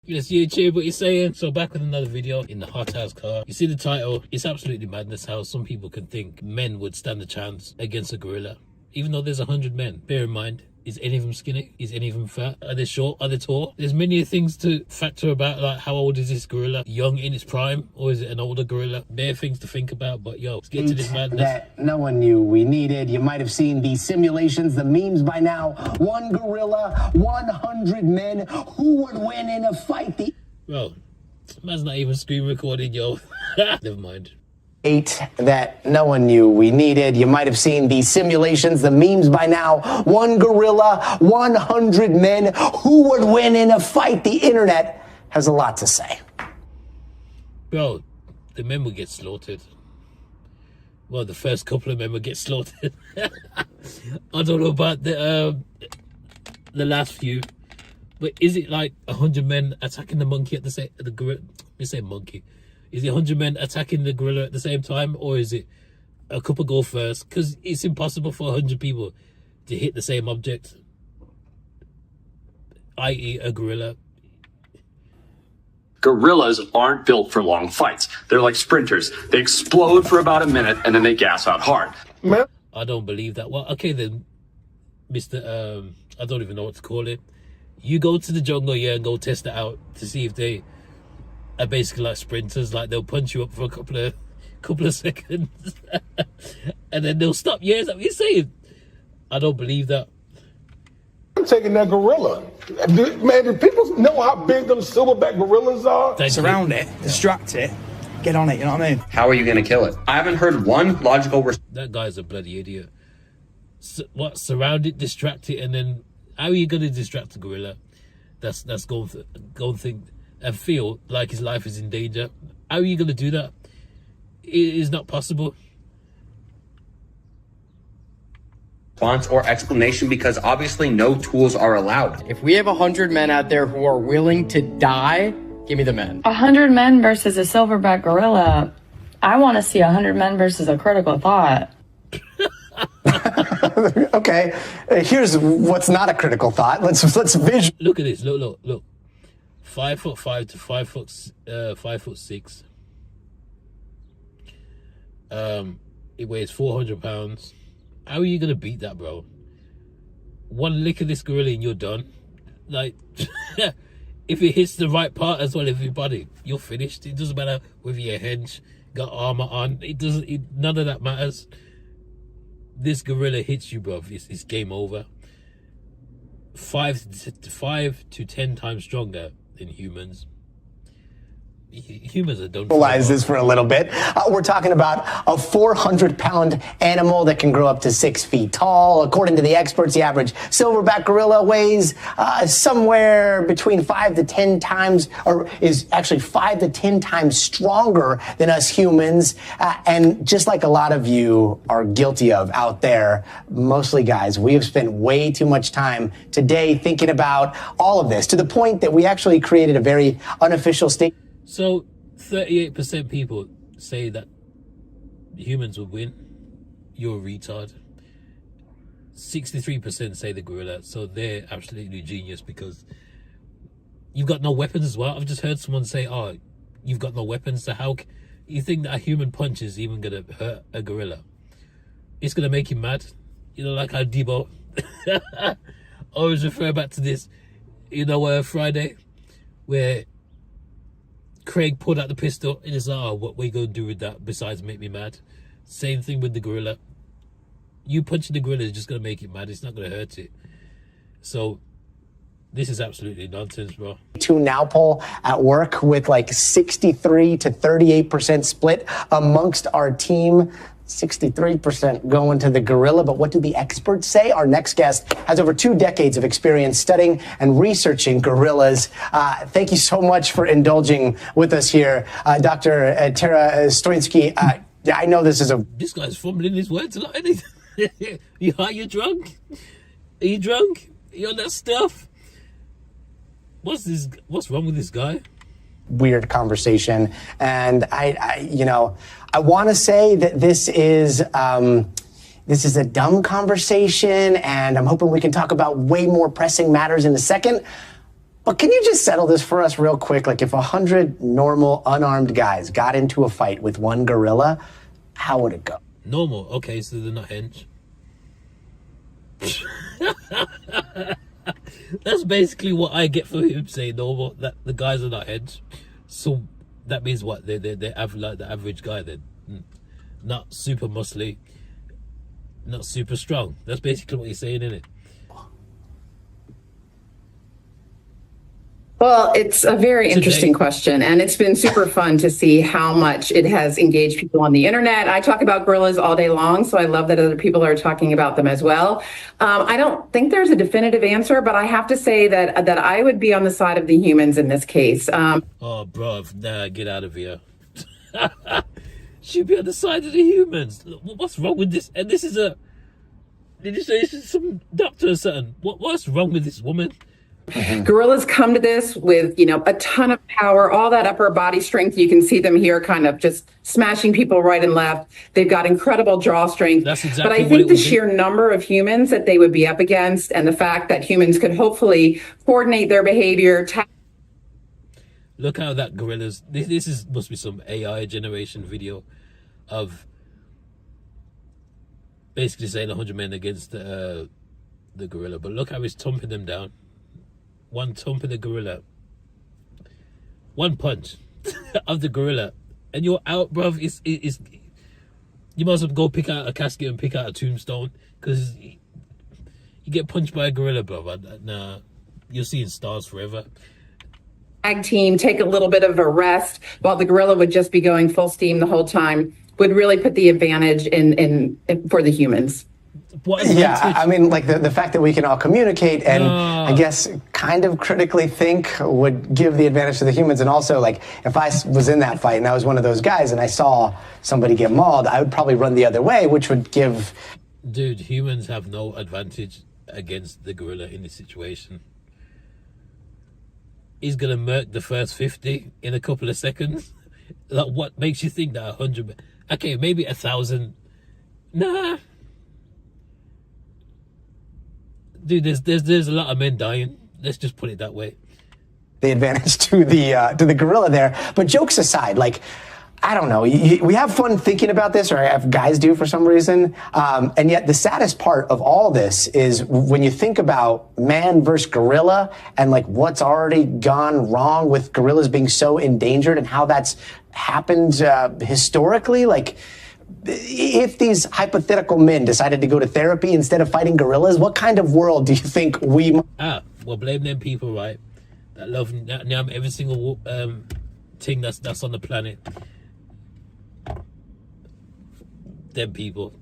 Yes, YouTube, what you're saying. So back with another video in the hot house car. You see the title, it's absolutely madness how some people can think men would stand a chance against a gorilla. Even though there's 100 men. Bear in mind, is any of them skinny? Is any of them fat? Are they short? Are they tall? There's many things to factor about, like how old is this gorilla? Young in its prime? Or is it an older gorilla? Bare things to think about, but yo, let's get to this madness. That no one knew we needed. You might have seen the simulations, the memes by now. One gorilla, 100 men. Who would win in a fight? Bro, man's not even screen recording, yo. Never mind. That no one knew we needed. You might have seen the simulations, the memes by now. One gorilla, 100 men. Who would win in a fight? The internet has a lot to say. Bro, the men will get slaughtered. Well, the first couple of men will get slaughtered. I don't know about the last few. But is it like 100 men attacking the monkey at the gorilla? Let me say monkey. Is it 100 men attacking the gorilla at the same time? Or is it a couple go first? Because it's impossible for 100 people to hit the same object. I.e. a gorilla. Gorillas aren't built for long fights. They're like sprinters. They explode for about a minute and then they gas out hard. I don't believe that. Well, okay then, Mr. I don't even know what to call it. You go to the jungle, yeah, and go test it out to see if they are basically like sprinters. Like they'll punch you up for a couple of seconds, and then they'll stop. Yeah, is that what you're saying? I don't believe that. I'm taking that gorilla. Man, do people know how big them silverback gorillas are? Surround it, distract it, get on it, you know what I mean? How are you going to kill it? I haven't heard one logical response. That guy's a bloody idiot. What? Surround it, distract it, and then how are you going to distract a gorilla? That's going to think and feel like his life is in danger. How are you going to do that? It is not possible. Or explanation, because obviously no tools are allowed. If we have 100 men out there who are willing to die, give me the men. 100 men versus a silverback gorilla. I want to see 100 men versus a critical thought. Okay, here's what's not a critical thought. Let's visualize. Look at this. Look. 5'5" to 5'6". It weighs 400 pounds. How are you gonna beat that, bro? One lick of this gorilla and you're done. Like, if it hits the right part as well of your body, you're finished. It doesn't matter whether you're hench, got armor on. None of that matters. This gorilla hits you, bro. It's game over. 5 to 10 times stronger than humans. Humans are done. Visualize this for a little bit. We're talking about a 400-pound animal that can grow up to 6 feet tall. According to the experts, the average silverback gorilla weighs somewhere between 5 to 10 times, or is actually 5 to 10 times stronger than us humans. And just like a lot of you are guilty of out there, mostly guys, we have spent way too much time today thinking about all of this, to the point that we actually created a very unofficial statement. So 38% people say that humans would win. You're a retard. 63% say the gorilla. So they're absolutely genius because you've got no weapons as well. I've just heard someone say, oh, you've got no weapons. So how you think that a human punch is even going to hurt a gorilla? It's going to make him mad. You know, like how Debo always refer back to this, Friday, where Craig pulled out the pistol and it's like, oh, what we gonna do with that besides make me mad? Same thing with the gorilla. You punching the gorilla is just gonna make it mad. It's not gonna hurt it. So this is absolutely nonsense, bro. Now poll at work with like 63 to 38% split amongst our team. 63% going to the gorilla, but what do the experts say? Our next guest has over 2 decades of experience studying and researching gorillas. Thank you so much for indulging with us here, Dr. Tara Stoinski. I know this guy's fumbling his words a lot, isn't he? Are you drunk? Are you drunk? Are you on that stuff? What's wrong with this guy? Weird conversation, and I want to say that this is a dumb conversation, and I'm hoping we can talk about way more pressing matters in a second. But can you just settle this for us real quick? Like if 100 normal, unarmed guys got into a fight with one gorilla, how would it go? Normal. Okay, so they're not hench. That's basically what I get for him saying normal. That the guys are not hench. So that means what? They're like the average guy then. Not super muscly, not super strong. That's basically what you're saying, isn't it? Well, it's a very interesting question, and it's been super fun to see how much it has engaged people on the internet. I talk about gorillas all day long, so I love that other people are talking about them as well. I don't think there's a definitive answer, but I have to say that I would be on the side of the humans in this case. Oh, bruv, nah, get out of here. She'd be on the side of the humans. What's wrong with this? And this is a... Did you say this is some doctor or something? What's wrong with this woman? Gorillas come to this with, a ton of power, all that upper body strength. You can see them here kind of just smashing people right and left. They've got incredible jaw strength. That's exactly but I what think it the would sheer number of humans that they would be up against and the fact that humans could hopefully coordinate their behavior. Look how that gorillas... This must be some AI generation video of basically saying 100 men against the gorilla. But look how he's thumping them down. One thump of the gorilla, one punch of the gorilla, and you're out, bruv. It's you must have go pick out a casket and pick out a tombstone because you get punched by a gorilla, bruv. Nah, you're seeing stars forever. Tag team, take a little bit of a rest while the gorilla would just be going full steam the whole time would really put the advantage in for the humans. Yeah, I mean, like the fact that we can all communicate and I guess kind of critically think would give the advantage to the humans. And also, like, if I was in that fight and I was one of those guys and I saw somebody get mauled, I would probably run the other way, which would give... Dude, humans have no advantage against the gorilla in this situation. He's going to murk the first 50 in a couple of seconds. Like, what makes you think that 100... Okay, maybe 1,000... Nah. Dude, there's a lot of men dying. Let's just put it that way. The advantage to the gorilla there. But jokes aside, like, I don't know. We have fun thinking about this, or guys do for some reason. And yet the saddest part of all this is when you think about man versus gorilla and like what's already gone wrong with gorillas being so endangered and how that's happened historically. Like, if these hypothetical men decided to go to therapy instead of fighting gorillas, what kind of world do you think we... Well, blame them people, right? That love every single thing that's on the planet. Them people.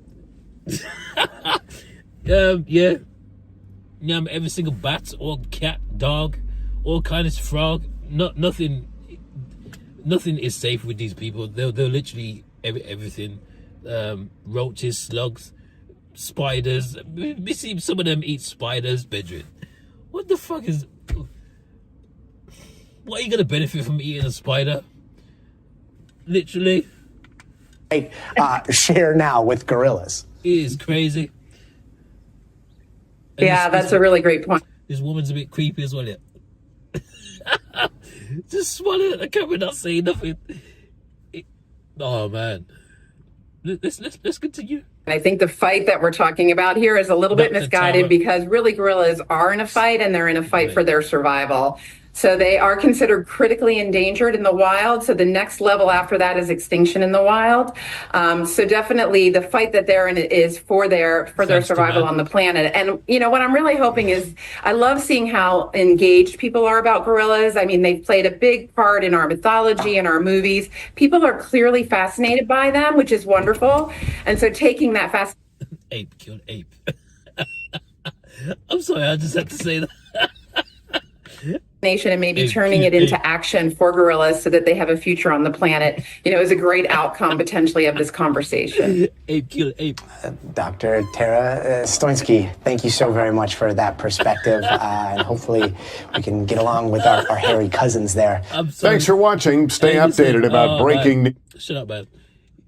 Yeah. Nyam every single bat or cat, dog, all kinds of frog. Nothing is safe with these people. They'll literally everything. Roaches, slugs, spiders. We see some of them eat spiders, Bedouin. What the fuck is... What are you going to benefit from eating a spider? Literally. Share now with gorillas. It is crazy. And yeah, that's a really great point. This woman's a bit creepy as well, yeah. Just swallow at the camera, not saying nothing. Oh, man. Let's continue. I think the fight that we're talking about here is a little bit misguided because really gorillas are in a fight and they're in a fight for their survival. So they are considered critically endangered in the wild. So the next level after that is extinction in the wild. So definitely the fight that they're in is for their survival on the planet. And what I'm really hoping is I love seeing how engaged people are about gorillas. I mean, they've played a big part in our mythology and our movies. People are clearly fascinated by them, which is wonderful. And so taking that ape killed ape. I'm sorry, I just had to say that. nation and maybe turning it into action for gorillas so that they have a future on the planet, is a great outcome potentially of this conversation. Ape kill ape. Dr. Tara Stoinski, thank you so very much for that perspective. And hopefully we can get along with our hairy cousins there. Thanks for watching. Stay updated about breaking news. Shut up, man.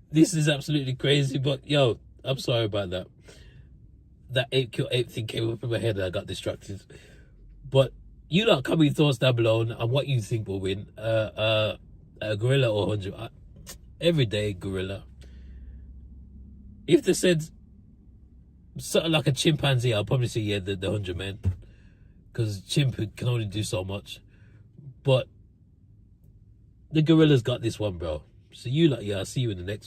This is absolutely crazy, but yo, I'm sorry about that. That ape kill ape thing came up in my head and I got distracted. But You lot comment your thoughts down below on what you think will win. A gorilla or 100. Every day gorilla. If they said something like a chimpanzee, I'll probably say yeah, the 100 men, because chimp can only do so much. But the gorilla's got this one, bro. So you lot, yeah, I'll see you in the next one.